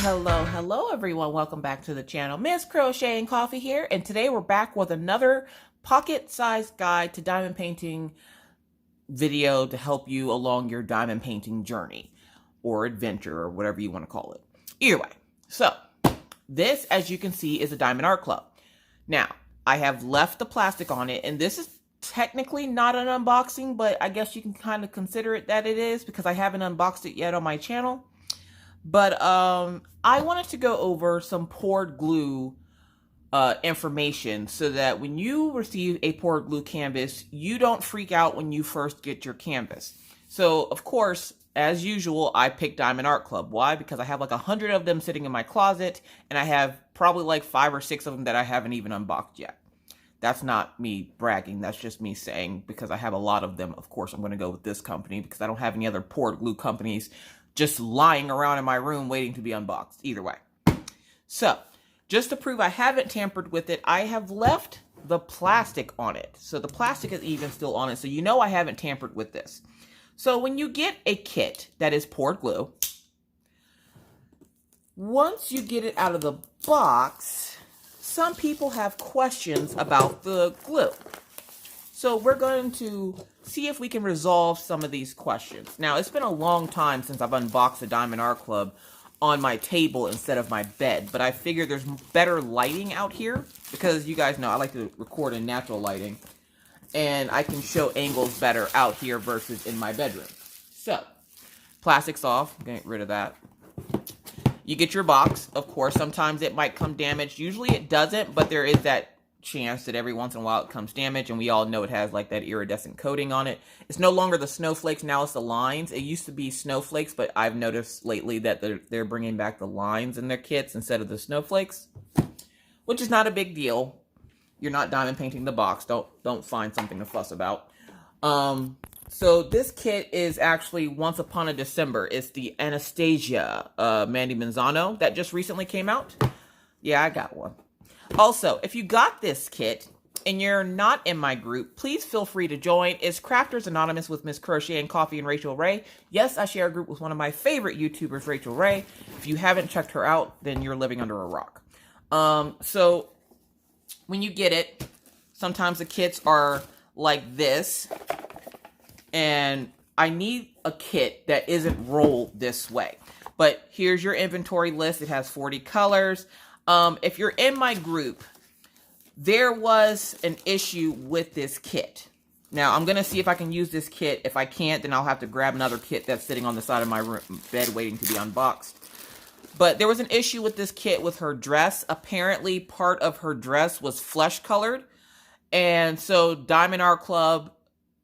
Hello everyone. Welcome back to the channel. Miss Crocheting Coffee here, and today we're back with another pocket-sized guide to diamond painting video to help you along your diamond painting journey or adventure or whatever you want to call it. Either way, so this, as you can see, is a Diamond Art Club. Now, I have left the plastic on it, and this is technically not an unboxing, but I guess you can kind of consider it that it is because I haven't unboxed it yet on my channel. But I wanted to go over some poured glue information so that when you receive a poured glue canvas, you don't freak out when you first get your canvas. So, of course, as usual, I picked Diamond Art Club. Why? Because I have like 100 of them sitting in my closet, and I have probably like 5 or 6 of them that I haven't even unboxed yet. That's not me bragging. That's just me saying because I have a lot of them. Of course, I'm going to go with this company because I don't have any other poured glue companies just lying around in my room waiting to be unboxed. Either way. So, just to prove I haven't tampered with it, I have left the plastic on it. So the plastic is even still on it. So you know I haven't tampered with this. So when you get a kit that is poured glue, once you get it out of the box, some people have questions about the glue. So we're going to see if we can resolve some of these questions. Now, it's been a long time since I've unboxed a Diamond Art Club on my table instead of my bed, but I figure there's better lighting out here because you guys know I like to record in natural lighting, and I can show angles better out here versus in my bedroom. So, plastic's off, get rid of that. You get your box. Of course, sometimes it might come damaged. Usually it doesn't, but there is that chance that every once in a while it comes damaged, and we all know it has like that iridescent coating on it. It's no longer the snowflakes, now it's the lines. It used to be snowflakes, but I've noticed lately that they're bringing back the lines in their kits instead of the snowflakes, which is not a big deal. You're not diamond painting the box. Don't find something to fuss about. So this kit is actually Once Upon a December. It's the Anastasia Mandy Manzano that just recently came out. Yeah, I got one. Also, if you got this kit and you're not in my group, please feel free to join. It's Crafters Anonymous with Miss Crocheting Coffee and Rachel Ray. Yes, I share a group with one of my favorite YouTubers, Rachel Ray. If you haven't checked her out, then you're living under a rock. So when you get it, sometimes the kits are like this, and I need a kit that isn't rolled this way. But here's your inventory list. It has 40 colors. If you're in my group, there was an issue with this kit. Now, I'm going to see if I can use this kit. If I can't, then I'll have to grab another kit that's sitting on the side of my bed waiting to be unboxed. But there was an issue with this kit with her dress. Apparently, part of her dress was flesh colored. And so Diamond Art Club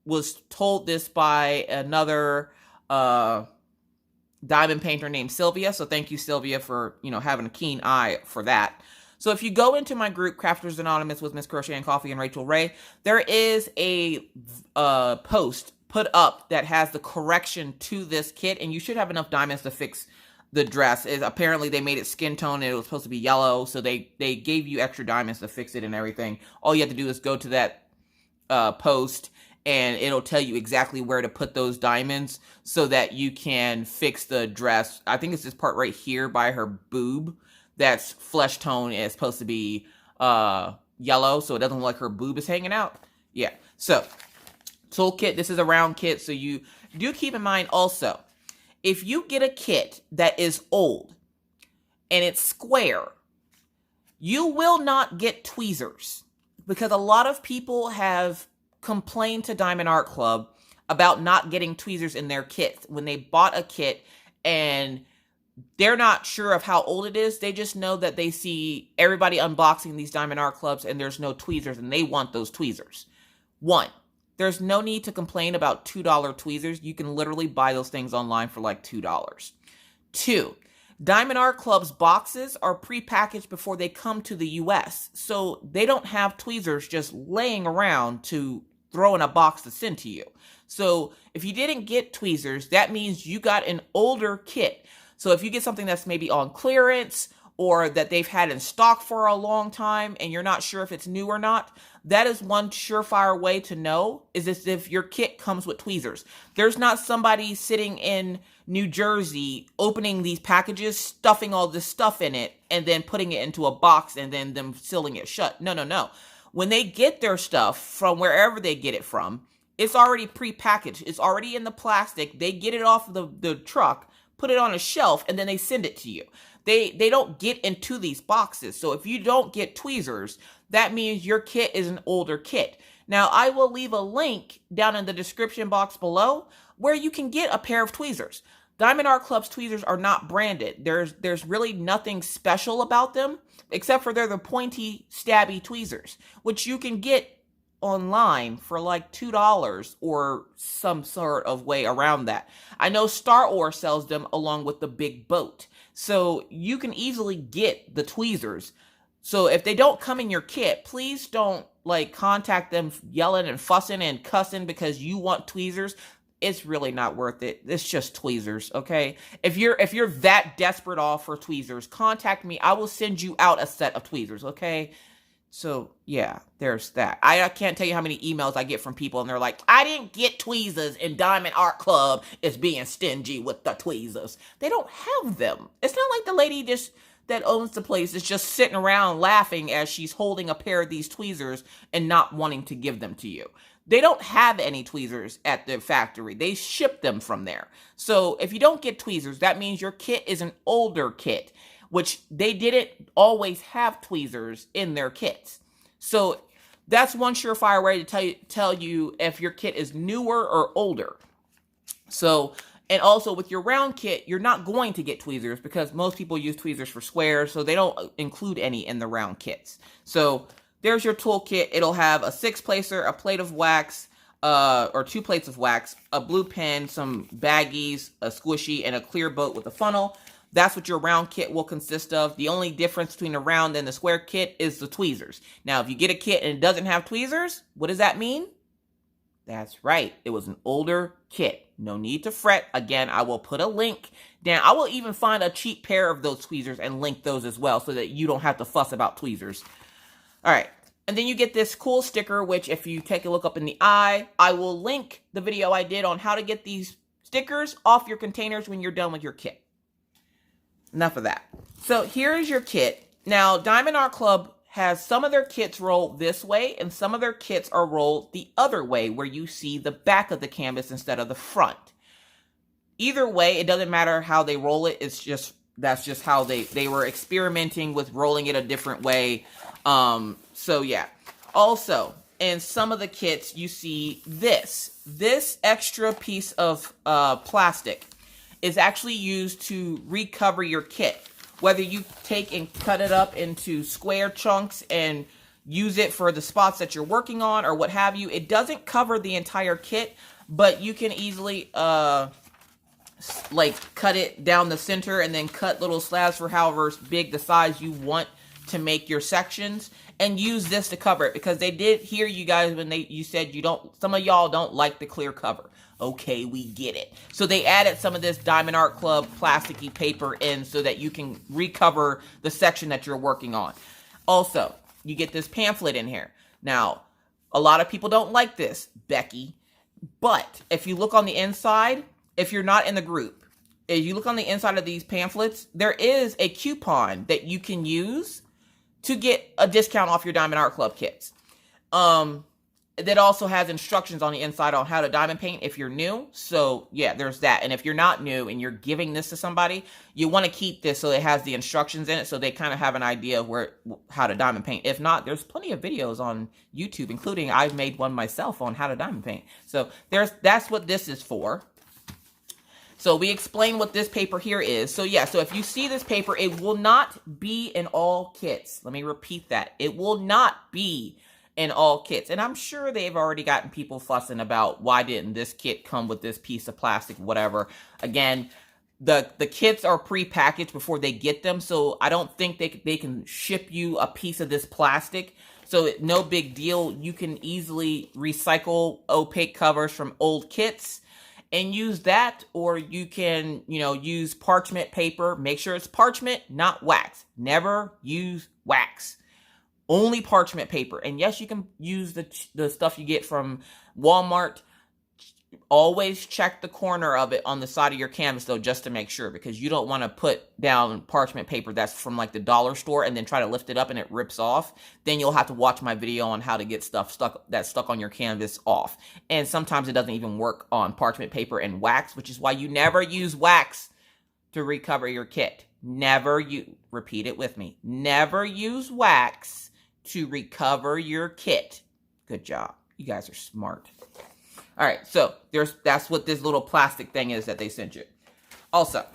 was told this by another diamond painter named Sylvia. So thank you, Sylvia, for, having a keen eye for that. So if you go into my group, Crafters Anonymous with Miss Crocheting Coffee and Rachel Ray, there is a post put up that has the correction to this kit, and you should have enough diamonds to fix the dress. Apparently they made it skin tone and it was supposed to be yellow, so they gave you extra diamonds to fix it and everything. All you have to do is go to that post, and it'll tell you exactly where to put those diamonds so that you can fix the dress. I think it's this part right here by her boob that's flesh tone, and it's supposed to be yellow, so it doesn't look like her boob is hanging out. Yeah, so toolkit, this is a round kit, so you do keep in mind also, if you get a kit that is old and it's square, you will not get tweezers, because a lot of people have complained to Diamond Art Club about not getting tweezers in their kits when they bought a kit and they're not sure of how old it is. They just know that they see everybody unboxing these Diamond Art Clubs and there's no tweezers, and they want those tweezers. One, there's no need to complain about $2 tweezers. You can literally buy those things online for like $2. Two, Diamond Art Club's boxes are prepackaged before they come to the US, so they don't have tweezers just laying around to throw in a box to send to you. So if you didn't get tweezers, that means you got an older kit. So if you get something that's maybe on clearance, or that they've had in stock for a long time and you're not sure if it's new or not, that is one surefire way to know, is as if your kit comes with tweezers. There's not somebody sitting in New Jersey opening these packages, stuffing all this stuff in it, and then putting it into a box and then them sealing it shut. No, no, no. When they get their stuff from wherever they get it from, it's already pre-packaged. It's already in the plastic. They get it off the truck, put it on a shelf, and then they send it to you. They don't get into these boxes. So if you don't get tweezers, that means your kit is an older kit. Now, I will leave a link down in the description box below where you can get a pair of tweezers. Diamond Art Club's tweezers are not branded. There's really nothing special about them, except for they're the pointy, stabby tweezers, which you can get online for like $2 or some sort of way around that. I know Star Wars sells them along with the big boat. So you can easily get the tweezers. So if they don't come in your kit, please don't like contact them yelling and fussing and cussing because you want tweezers. It's really not worth it. It's just tweezers, okay? If you're that desperate off for tweezers, contact me. I will send you out a set of tweezers, okay? So, yeah, there's that. I can't tell you how many emails I get from people, and they're like, I didn't get tweezers, and Diamond Art Club is being stingy with the tweezers. They don't have them. It's not like the lady that owns the place is just sitting around laughing as she's holding a pair of these tweezers and not wanting to give them to you. They don't have any tweezers at the factory. They ship them from there. So if you don't get tweezers, that means your kit is an older kit, which they didn't always have tweezers in their kits. So that's one surefire way to tell you if your kit is newer or older. So, and also with your round kit, you're not going to get tweezers because most people use tweezers for squares, so they don't include any in the round kits. So there's your toolkit. It'll have a 6-placer, a plate of wax, or 2 plates of wax, a blue pen, some baggies, a squishy, and a clear boat with a funnel. That's what your round kit will consist of. The only difference between the round and the square kit is the tweezers. Now, if you get a kit and it doesn't have tweezers, what does that mean? That's right. It was an older kit. No need to fret. Again, I will put a link down. I will even find a cheap pair of those tweezers and link those as well so that you don't have to fuss about tweezers. All right. And then you get this cool sticker, which if you take a look up in the eye, I will link the video I did on how to get these stickers off your containers when you're done with your kit. Enough of that. So here is your kit. Now, Diamond Art Club has some of their kits rolled this way and some of their kits are rolled the other way where you see the back of the canvas instead of the front. Either way, it doesn't matter how they roll it. That's just how they were experimenting with rolling it a different way. So yeah. Also, in some of the kits, you see this extra piece of plastic is actually used to recover your kit. Whether you take and cut it up into square chunks and use it for the spots that you're working on or what have you, it doesn't cover the entire kit, but you can easily like cut it down the center and then cut little slabs for however big the size you want to make your sections and use this to cover it, because they did hear you guys when you said some of y'all don't like the clear cover. Okay, we get it. So they added some of this Diamond Art Club plasticky paper in so that you can recover the section that you're working on. Also, you get this pamphlet in here. Now, a lot of people don't like this, Becky, but if you look on the inside, if you're not in the group, if you look on the inside of these pamphlets, there is a coupon that you can use to get a discount off your Diamond Art Club kits. That also has instructions on the inside on how to diamond paint if you're new. So yeah, there's that. And if you're not new and you're giving this to somebody, you want to keep this so it has the instructions in it so they kind of have an idea of how to diamond paint. If not, there's plenty of videos on YouTube, including I've made one myself on how to diamond paint. So that's what this is for. So we explain what this paper here is. So yeah, so if you see this paper, it will not be in all kits. Let me repeat that. It will not be in all kits. And I'm sure they've already gotten people fussing about why didn't this kit come with this piece of plastic, whatever. Again, the kits are pre-packaged before they get them, so I don't think they can ship you a piece of this plastic. So no big deal. You can easily recycle opaque covers from old kits. and use that, or you can, use parchment paper. Make sure it's parchment, not wax. Never use wax. Only parchment paper. And yes, you can use the stuff you get from Walmart. Always check the corner of it on the side of your canvas, though, just to make sure, because you don't want to put down parchment paper that's from like the dollar store and then try to lift it up and it rips off. Then you'll have to watch my video on how to get stuff stuck on your canvas off. And sometimes it doesn't even work on parchment paper and wax, which is why you never use wax to recover your kit. Repeat it with me. Never use wax to recover your kit. Good job. You guys are smart. All right, so that's what this little plastic thing is that they sent you. Also,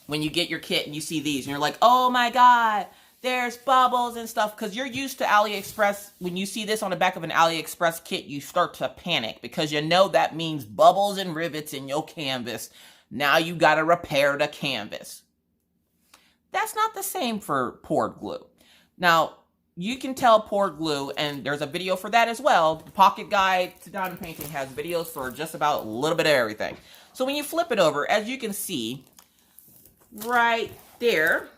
when you get your kit and you see these and you're like, oh my God, there's bubbles and stuff, because you're used to Aliexpress. When you see this on the back of an Aliexpress kit, you start to panic because you know that means bubbles and rivets in your canvas. Now you got to repair the canvas. That's not the same for poured glue. Now, you can tell poured glue, and there's a video for that as well. The Pocket Guide to Diamond Painting has videos for just about a little bit of everything. So when you flip it over, as you can see, right there,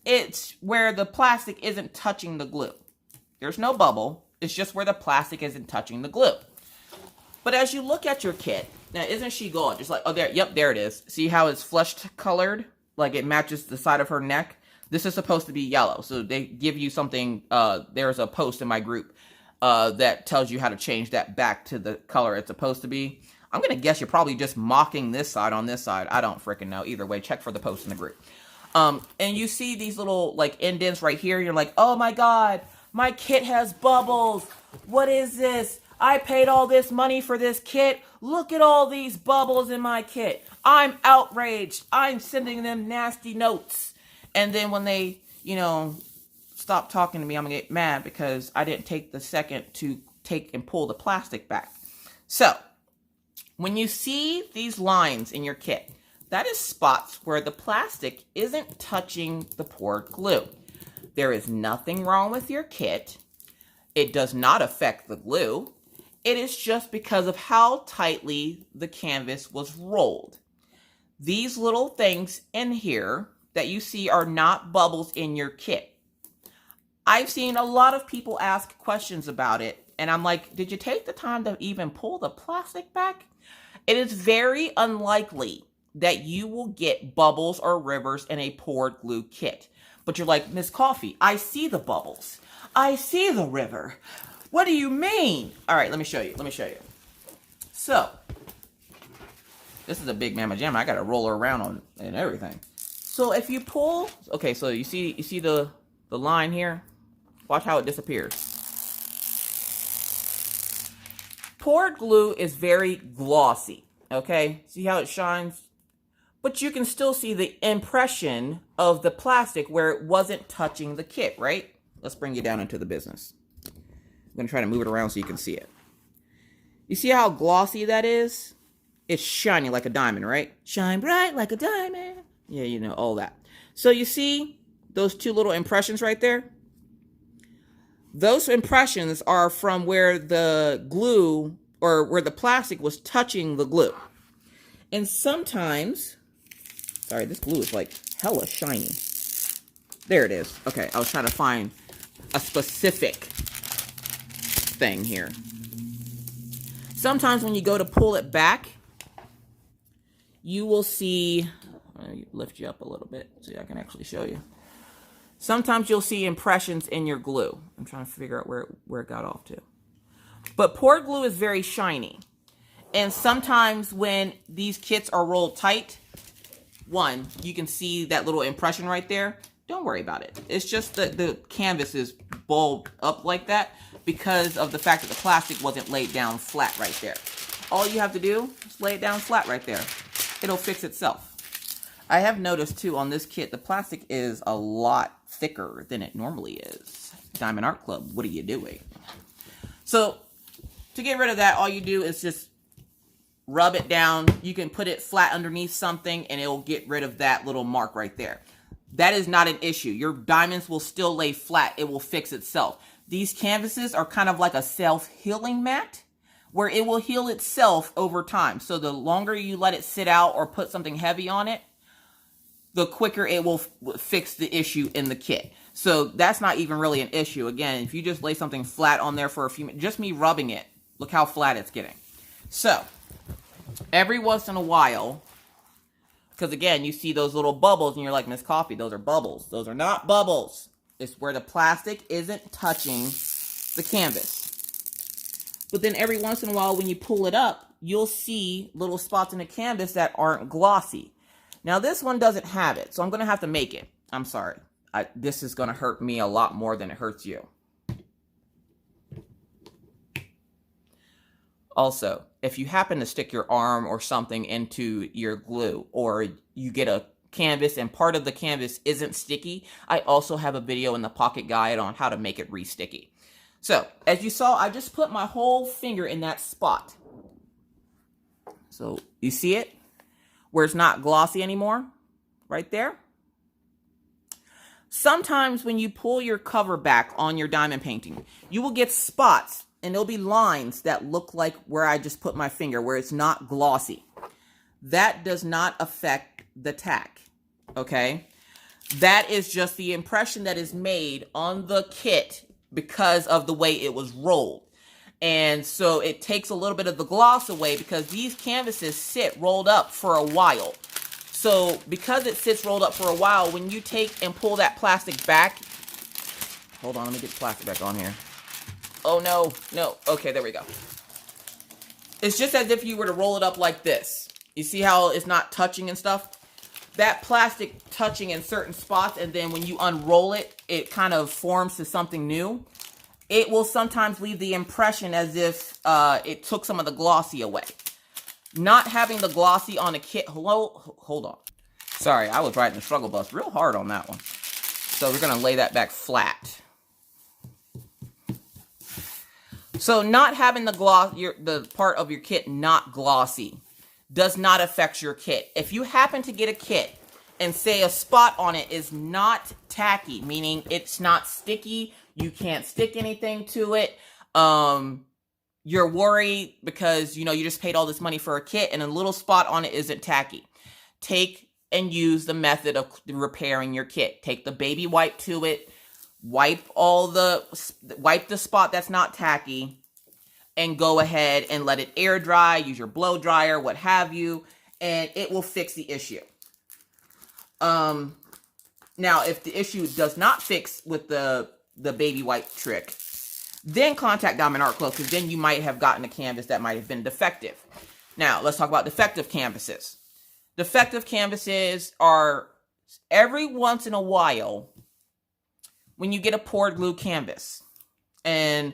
it's where the plastic isn't touching the glue. There's no bubble. It's just where the plastic isn't touching the glue. But as you look at your kit, now isn't she gorgeous? Like, oh, there, yep, there it is. See how it's flesh colored? Like it matches the side of her neck? This is supposed to be yellow, so they give you something. There's a post in my group that tells you how to change that back to the color it's supposed to be. I'm going to guess you're probably just mocking this side on this side. I don't freaking know. Either way, check for the post in the group. And you see these little like indents right here. You're like, oh my God, my kit has bubbles. What is this? I paid all this money for this kit. Look at all these bubbles in my kit. I'm outraged. I'm sending them nasty notes. And then when they, stop talking to me, I'm going to get mad because I didn't take the second to take and pull the plastic back. So, when you see these lines in your kit, that is spots where the plastic isn't touching the poured glue. There is nothing wrong with your kit. It does not affect the glue. It is just because of how tightly the canvas was rolled. These little things in here that you see are not bubbles in your kit. I've seen a lot of people ask questions about it, and I'm like, did you take the time to even pull the plastic back? It is very unlikely that you will get bubbles or rivers in a poured glue kit. But you're like, Miss Coffee, I see the bubbles. I see the river. What do you mean? All right, let me show you. So, this is a big mamma jamma. I got to roll her around on and everything. So if you pull, okay, so you see the line here? Watch how it disappears. Poured glue is very glossy, okay? See how it shines? But you can still see the impression of the plastic where it wasn't touching the kit, right? Let's bring you down into the business. I'm going to try to move it around so you can see it. You see how glossy that is? It's shiny like a diamond, right? Shine bright like a diamond. Yeah, all that. So you see those two little impressions right there? Those impressions are from where the glue or where the plastic was touching the glue. And sometimes, sorry, this glue is like hella shiny. There it is. Okay, I was trying to find a specific thing here. Sometimes when you go to pull it back, you will see, lift you up a little bit so I can actually show you. Sometimes you'll see impressions in your glue. I'm trying to figure out where it got off to. But poured glue is very shiny. And sometimes when these kits are rolled tight, one, you can see that little impression right there. Don't worry about it. It's just that the canvas is balled up like that because of the fact that the plastic wasn't laid down flat right there. All you have to do is lay it down flat right there. It'll fix itself. I have noticed too on this kit, the plastic is a lot thicker than it normally is. Diamond Art Club, what are you doing? So to get rid of that, all you do is just rub it down. You can put it flat underneath something and it will get rid of that little mark right there. That is not an issue. Your diamonds will still lay flat. It will fix itself. These canvases are kind of like a self-healing mat where it will heal itself over time. So the longer you let it sit out or put something heavy on it, the quicker it will fix the issue in the kit. So that's not even really an issue. Again, if you just lay something flat on there for a few minutes, just me rubbing it, look how flat it's getting. So every once in a while, because again, you see those little bubbles and you're like, Miss Coffee, those are bubbles. Those are not bubbles. It's where the plastic isn't touching the canvas. But then every once in a while when you pull it up, you'll see little spots in the canvas that aren't glossy. Now this one doesn't have it, so I'm going to have to make it. I'm sorry. This is going to hurt me a lot more than it hurts you. Also, if you happen to stick your arm or something into your glue, or you get a canvas and part of the canvas isn't sticky, I also have a video in the pocket guide on how to make it re-sticky. So, as you saw, I just put my whole finger in that spot. So, you see it? Where it's not glossy anymore? Right there? Sometimes when you pull your cover back on your diamond painting, you will get spots and there'll be lines that look like where I just put my finger, where it's not glossy. That does not affect the tack, okay? That is just the impression that is made on the kit because of the way it was rolled. And so it takes a little bit of the gloss away because these canvases sit rolled up for a while. So because it sits rolled up for a while, when you take and pull that plastic back, hold on, let me get the plastic back on here. Oh no, no, okay, there we go. It's just as if you were to roll it up like this. You see how it's not touching and stuff? That plastic touching in certain spots, and then when you unroll it, it kind of forms to something new. It will sometimes leave the impression as if it took some of the glossy away. Not having the glossy on a kit, hold on. Sorry, I was riding the struggle bus real hard on that one. So we're gonna lay that back flat. So not having the the part of your kit not glossy does not affect your kit. If you happen to get a kit and say a spot on it is not tacky, meaning it's not sticky, you can't stick anything to it, you're worried because, you know, you just paid all this money for a kit and a little spot on it isn't tacky. Take and use the method of repairing your kit. Take the baby wipe to it, wipe the spot that's not tacky, and go ahead and let it air dry, use your blow dryer, what have you, and it will fix the issue. Now, if the issue does not fix with the baby wipe trick, then contact Diamond Art Club, because then you might have gotten a canvas that might have been defective. Now, let's talk about defective canvases. Defective canvases are every once in a while when you get a poured glue canvas. And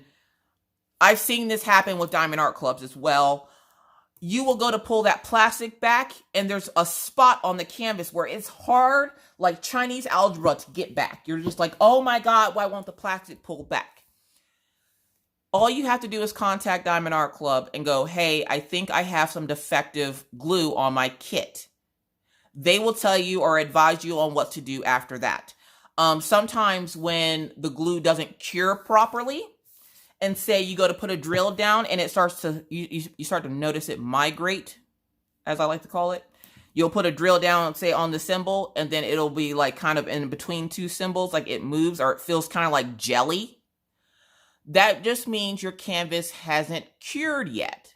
I've seen this happen with Diamond Art Clubs as well. You will go to pull that plastic back, and there's a spot on the canvas where it's hard, like Chinese algebra, to get back. You're just like, oh my God, why won't the plastic pull back? All you have to do is contact Diamond Art Club and go, hey, I think I have some defective glue on my kit. They will tell you or advise you on what to do after that. Sometimes when the glue doesn't cure properly, and say you go to put a drill down and it starts to, you start to notice it migrate, as I like to call it. You'll put a drill down, say on the symbol, and then it'll be like kind of in between two symbols, like it moves or it feels kind of like jelly. That just means your canvas hasn't cured yet.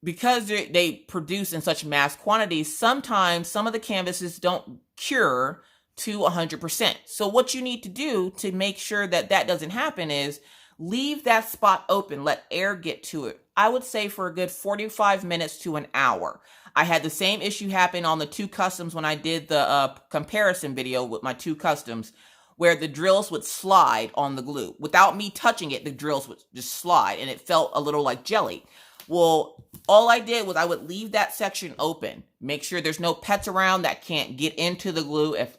Because they produce in such mass quantities, sometimes some of the canvases don't cure to 100%. So what you need to do to make sure that that doesn't happen is leave that spot open, let air get to it. I would say for a good 45 minutes to an hour. I had the same issue happen on the two customs when I did the comparison video with my two customs, where the drills would slide on the glue. Without me touching it, the drills would just slide, and it felt a little like jelly. Well, all I did was I would leave that section open. Make sure there's no pets around that can't get into the glue. If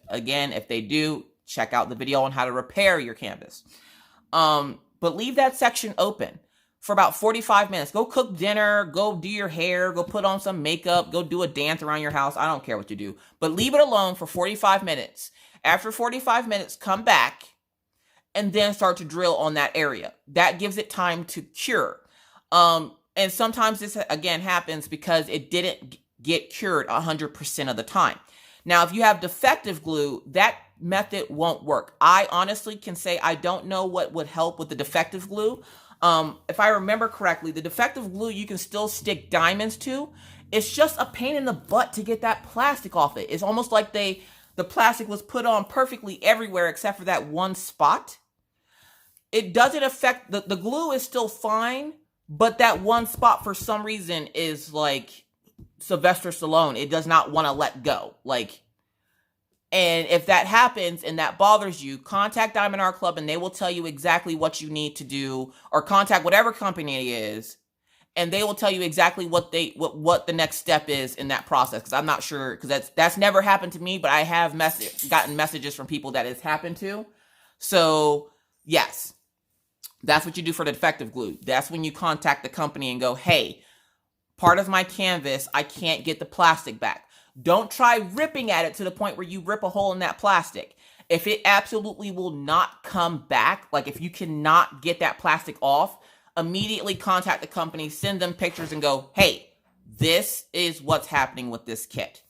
they do, check out the video on how to repair your canvas. But leave that section open for about 45 minutes. Go cook dinner, go do your hair, go put on some makeup, go do a dance around your house. I don't care what you do. But leave it alone for 45 minutes. After 45 minutes, come back and then start to drill on that area. That gives it time to cure. And sometimes this, again, happens because it didn't get cured 100% of the time. Now, if you have defective glue, that method won't work. I honestly can say I don't know what would help with the defective glue. If I remember correctly, the defective glue you can still stick diamonds to. It's just a pain in the butt to get that plastic off it. It's almost like the plastic was put on perfectly everywhere except for that one spot. It doesn't affect, the glue is still fine, but that one spot for some reason is like Sylvester Stallone. It does not want to let go. And if that happens and that bothers you, contact Diamond Art Club and they will tell you exactly what you need to do, or contact whatever company it is, and they will tell you exactly what the next step is in that process. Because I'm not sure, because that's never happened to me, but I have gotten messages from people that it's happened to. So yes, that's what you do for the defective glue. That's when you contact the company and go, hey, part of my canvas, I can't get the plastic back. Don't try ripping at it to the point where you rip a hole in that plastic. If it absolutely will not come back, like if you cannot get that plastic off, immediately contact the company, send them pictures and go, hey, this is what's happening with this kit.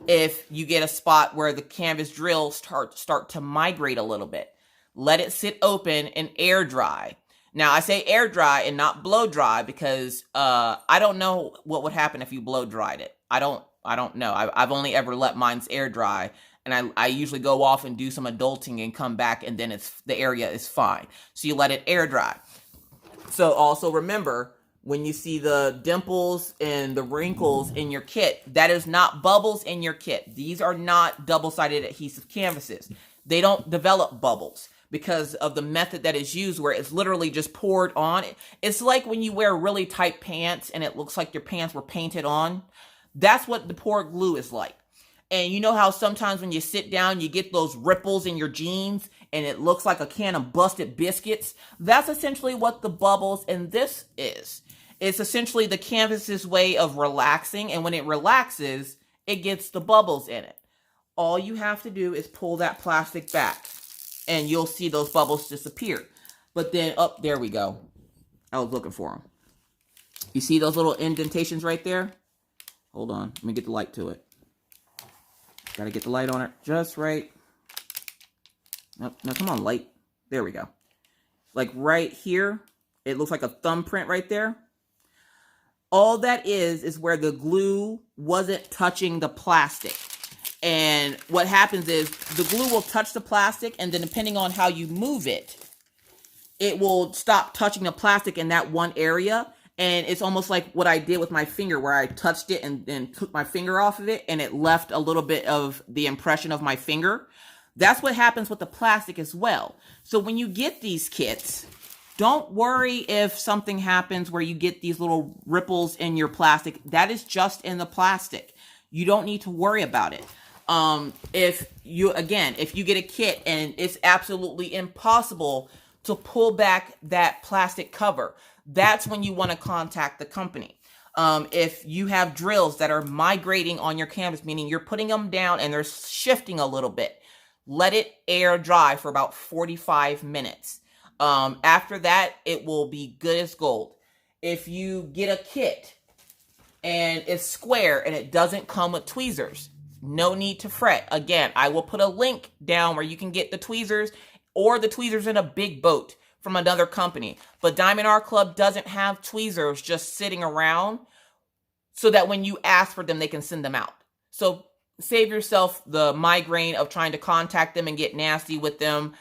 If you get a spot where the canvas drills start to migrate a little bit, let it sit open and air dry. Now, I say air dry and not blow dry because I don't know what would happen if you blow dried it. I don't know. I've only ever let mine's air dry, and I usually go off and do some adulting and come back, and then the area is fine. So you let it air dry. So also remember, when you see the dimples and the wrinkles in your kit, that is not bubbles in your kit. These are not double-sided adhesive canvases. They don't develop bubbles because of the method that is used, where it's literally just poured on. It's like when you wear really tight pants and it looks like your pants were painted on. That's what the poured glue is like. And you know how sometimes when you sit down, you get those ripples in your jeans and it looks like a can of busted biscuits? That's essentially what the bubbles in this is. It's essentially the canvas's way of relaxing, and when it relaxes, it gets the bubbles in it. All you have to do is pull that plastic back, and you'll see those bubbles disappear. But then, oh, there we go. I was looking for them. You see those little indentations right there? Hold on, let me get the light to it. Gotta get the light on it just right. Nope, no, come on, light. There we go. Like right here, it looks like a thumbprint right there. All that is where the glue wasn't touching the plastic. And what happens is the glue will touch the plastic, and then depending on how you move it, it will stop touching the plastic in that one area. And it's almost like what I did with my finger, where I touched it and then took my finger off of it, and it left a little bit of the impression of my finger. That's what happens with the plastic as well. So when you get these kits, don't worry if something happens where you get these little ripples in your plastic. That is just in the plastic. You don't need to worry about it. If you get a kit and it's absolutely impossible to pull back that plastic cover, that's when you want to contact the company. If you have drills that are migrating on your canvas, meaning you're putting them down and they're shifting a little bit, let it air dry for about 45 minutes. After that, it will be good as gold. If you get a kit and it's square and it doesn't come with tweezers, no need to fret. Again, I will put a link down where you can get the tweezers, or the tweezers in a big boat from another company. But Diamond Art Club doesn't have tweezers just sitting around, so that when you ask for them, they can send them out. So save yourself the migraine of trying to contact them and get nasty with them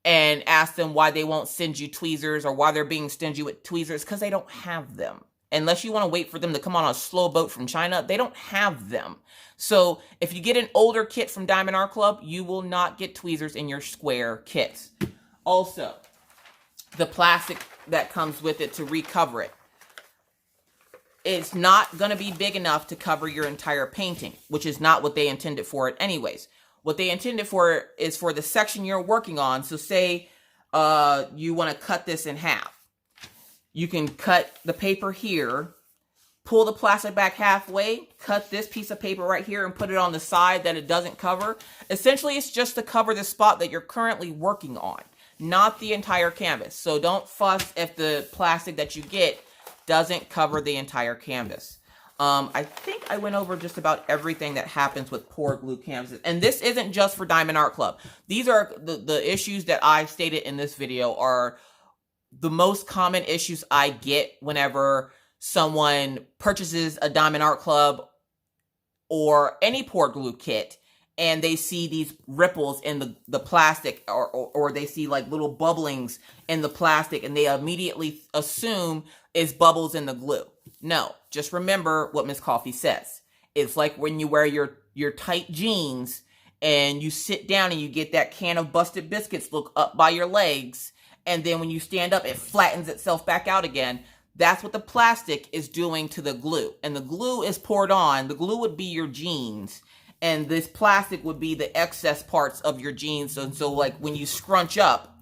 and ask them why they won't send you tweezers, or why they're being stingy with tweezers, because they don't have them. Unless you want to wait for them to come on a slow boat from China, they don't have them. So if you get an older kit from Diamond Art Club, you will not get tweezers in your square kits. Also, the plastic that comes with it to recover it, it's not going to be big enough to cover your entire painting, which is not what they intended for it anyways. What they intended for is for the section you're working on. So say you want to cut this in half. You can cut the paper here, pull the plastic back halfway, cut this piece of paper right here and put it on the side that it doesn't cover. Essentially, it's just to cover the spot that you're currently working on, not the entire canvas. So don't fuss if the plastic that you get doesn't cover the entire canvas. I think I went over just about everything that happens with poured glue canvases. And this isn't just for Diamond Art Club. These are the issues that I stated in this video are the most common issues I get whenever someone purchases a Diamond Art Club or any poured glue kit and they see these ripples in the plastic or they see like little bubblings in the plastic and they immediately assume it's bubbles in the glue. No, just remember what Miss Coffee says. It's like when you wear your tight jeans and you sit down and you get that can of Busted Biscuits look up by your legs, and then when you stand up, it flattens itself back out again. That's what the plastic is doing to the glue. And the glue is poured on. The glue would be your jeans, and this plastic would be the excess parts of your jeans. And so like when you scrunch up,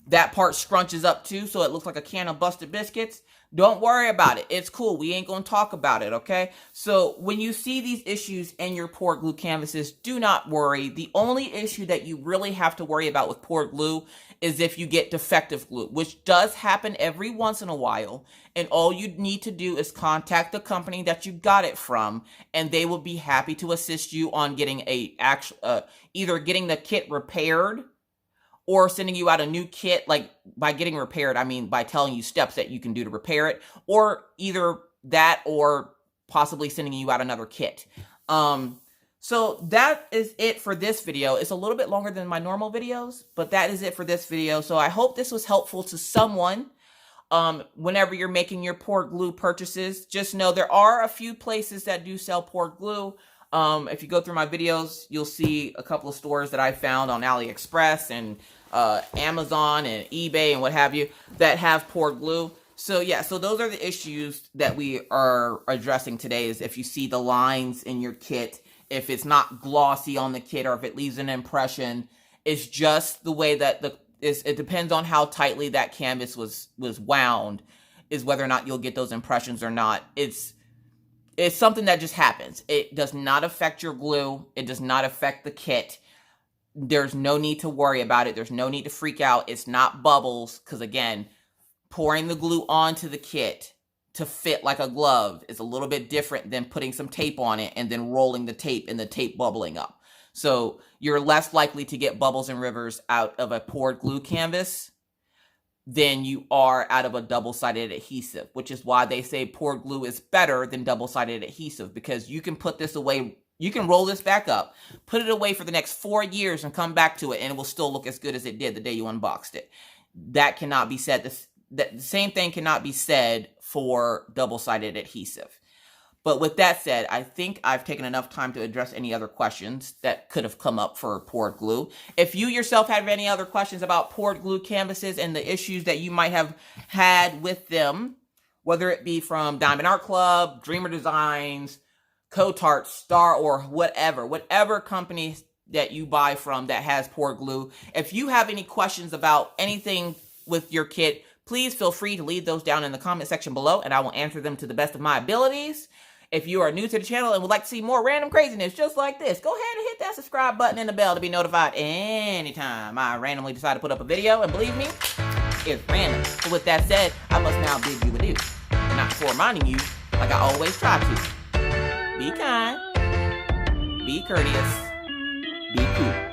that part scrunches up too, so it looks like a can of Busted Biscuits. Don't worry about it. It's cool. We ain't going to talk about it, okay? So when you see these issues in your poured glue canvases, do not worry. The only issue that you really have to worry about with poured glue is if you get defective glue, which does happen every once in a while. And all you need to do is contact the company that you got it from, and they will be happy to assist you on getting either getting the kit repaired or sending you out a new kit. Like by getting repaired, I mean by telling you steps that you can do to repair it, or either that or possibly sending you out another kit. So that is it for this video. It's a little bit longer than my normal videos, but that is it for this video. So I hope this was helpful to someone. Whenever you're making your poured glue purchases, just know there are a few places that do sell poured glue. If you go through my videos, you'll see a couple of stores that I found on Aliexpress and Amazon and eBay and what have you that have poured glue. So yeah, so those are the issues that we are addressing today, is if you see the lines in your kit, if it's not glossy on the kit, or if it leaves an impression. It's just the way that it depends on how tightly that canvas was wound, is whether or not you'll get those impressions or not. It's something that just happens. It does not affect your glue. It does not affect the kit. There's no need to worry about it. There's no need to freak out. It's not bubbles, because again, pouring the glue onto the kit to fit like a glove is a little bit different than putting some tape on it and then rolling the tape and the tape bubbling up. So you're less likely to get bubbles and rivers out of a poured glue canvas than you are out of a double-sided adhesive, which is why they say poured glue is better than double-sided adhesive, because you can put this away, you can roll this back up, put it away for the next 4 years and come back to it, and it will still look as good as it did the day you unboxed it. That cannot be said. The same thing cannot be said for double-sided adhesive. But with that said, I think I've taken enough time to address any other questions that could have come up for poured glue. If you yourself have any other questions about poured glue canvases and the issues that you might have had with them, whether it be from Diamond Art Club, Dreamer Designs, Cotart, Star, or whatever company that you buy from that has poured glue, if you have any questions about anything with your kit, please feel free to leave those down in the comment section below, and I will answer them to the best of my abilities. If you are new to the channel and would like to see more random craziness just like this, go ahead and hit that subscribe button and the bell to be notified anytime I randomly decide to put up a video. And believe me, it's random. So with that said, I must now bid you adieu. And not before reminding you, like I always try to, be kind, be courteous, be cool.